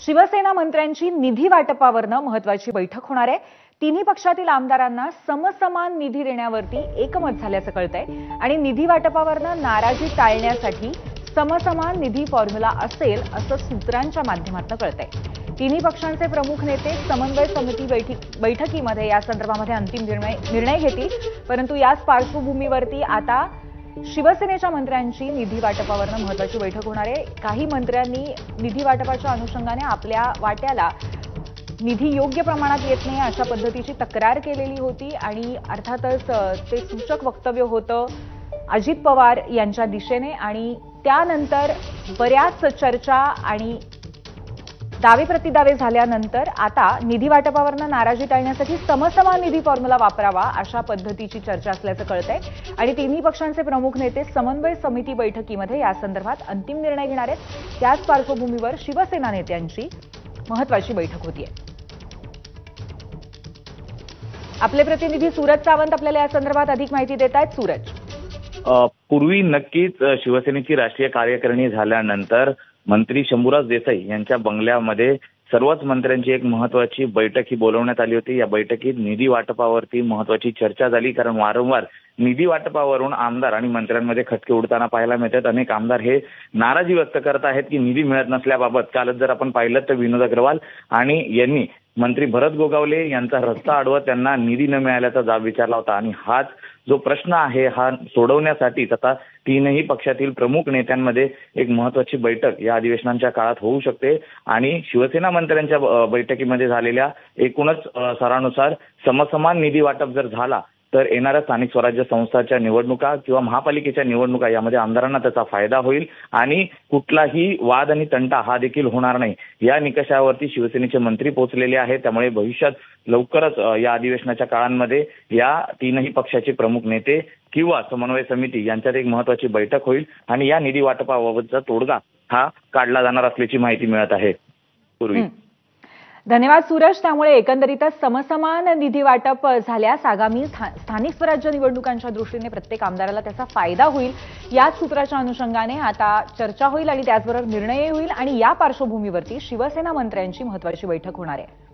शिवसेना मंत्र्यांची निधी वाटपावरनं महत्त्वाची बैठक होणार आहे। तिन्ही पक्षातील आमदारांना समसमान निधी देण्यावरती एकमत झाल्याचं कळतंय आणि निधी वाटपावरनं नाराजी टाळण्यासाठी समसमान निधी फॉर्म्युला असेल असं सूत्रांच्या माध्यमातून कळतंय। तिन्ही पक्षांचे प्रमुख नेते समन्वय समिती बैठकीमध्ये या संदर्भामध्ये अंतिम निर्णय घेतील। परंतु याच पार्श्वभूमीवरती आता शिवसेनेच्या मंत्र्यांची निधी वाटपावरनं महत्त्वाची बैठक होणार आहे। काही मंत्र्यांनी निधी वाटपाच्या अनुषंगाने आपल्या वाट्याला निधी योग्य प्रमाणात येत नाही अशा पद्धतीची तक्रार केलेली होती आणि अर्थातच ते सूचक वक्तव्य होतं अजित पवार यांच्या दिशेने आणि त्यानंतर बऱ्याच चर्चा आणि दावे प्रतिदावे झाल्यानंतर आता निधी वाटपावरनं नाराजी टाळण्यासाठी समसमान निधी फॉर्म्युला वापरावा अशा पद्धतीची चर्चा असल्याचं कळतंय आणि तिन्ही पक्षांचे प्रमुख नेते समन्वय समिती बैठकीमध्ये या संदर्भात अंतिम निर्णय घेणार आहेत। त्याच पार्श्वभूमीवर शिवसेना नेत्यांची महत्त्वाची बैठक होतीये। आपले प्रतिनिधी सूरज सावंत आपल्याला या संदर्भात अधिक माहिती देत आहेत। सूरज, पूर्वी नक्कीच शिवसेनेची राष्ट्रीय कार्यकारिणी झाल्यानंतर मंत्री शंभूराज देसाई यांच्या बंगल्यामध्ये सर्वच मंत्र्यांची एक महत्त्वाची बैठक ही बोलवण्यात आली होती। या बैठकीत निधी वाटपावरती महत्त्वाची चर्चा झाली, कारण वारंवार निधी वाटपावरून आमदार आणि मंत्र्यांमध्ये खटके उडताना पाहायला मिळतात। अनेक आमदार हे नाराजी व्यक्त करत आहेत की निधी मिळत नसल्याबाबत। कालच जर आपण पाहिलं तर विनोद अग्रवाल आणि यांनी मंत्री भरत गोगावले यांचा रस्ता अडवत त्यांना निधी न मिळाल्याचा जाब विचारला होता आणि हाच जो प्रश्न आहे हा सोडवण्यासाठीच आता तीनही पक्षातील प्रमुख नेत्यांमध्ये एक महत्त्वाची बैठक या अधिवेशनाच्या काळात होऊ शकते आणि शिवसेना मंत्र्यांच्या बैठकीमध्ये झालेल्या एकूणच सरानुसार समसमान निधी वाटप जर झाला तर येणाऱ्या स्थानिक स्वराज्य संस्थांच्या निवडणुका किंवा महापालिकेच्या निवडणुका यामध्ये आमदारांना त्याचा फायदा होईल आणि कुठलाही वाद आणि तंटा हा देखील होणार नाही या निकषावरती शिवसेनेचे मंत्री पोहोचलेले आहेत। त्यामुळे भविष्यात लवकरच या अधिवेशनाच्या काळांमध्ये या तीनही पक्षाचे प्रमुख नेते किंवा समन्वय समिती यांच्यात एक महत्त्वाची बैठक होईल आणि या निधी वाटपाबाबतचा तोडगा हा काढला जाणार असल्याची माहिती मिळत आहे। पूर्वी धन्यवाद सूरज। त्यामुळे एकंदरीतच समसमान निधी वाटप झाल्यास आगामी स्थानिक स्वराज्य निवडणुकांच्या दृष्टीने प्रत्येक आमदाराला त्याचा फायदा होईल याच सूत्राच्या अनुषंगाने आता चर्चा होईल आणि त्याचबरोबर निर्णयही होईल आणि या पार्श्वभूमीवरती शिवसेना मंत्र्यांची महत्त्वाची बैठक होणार आहे।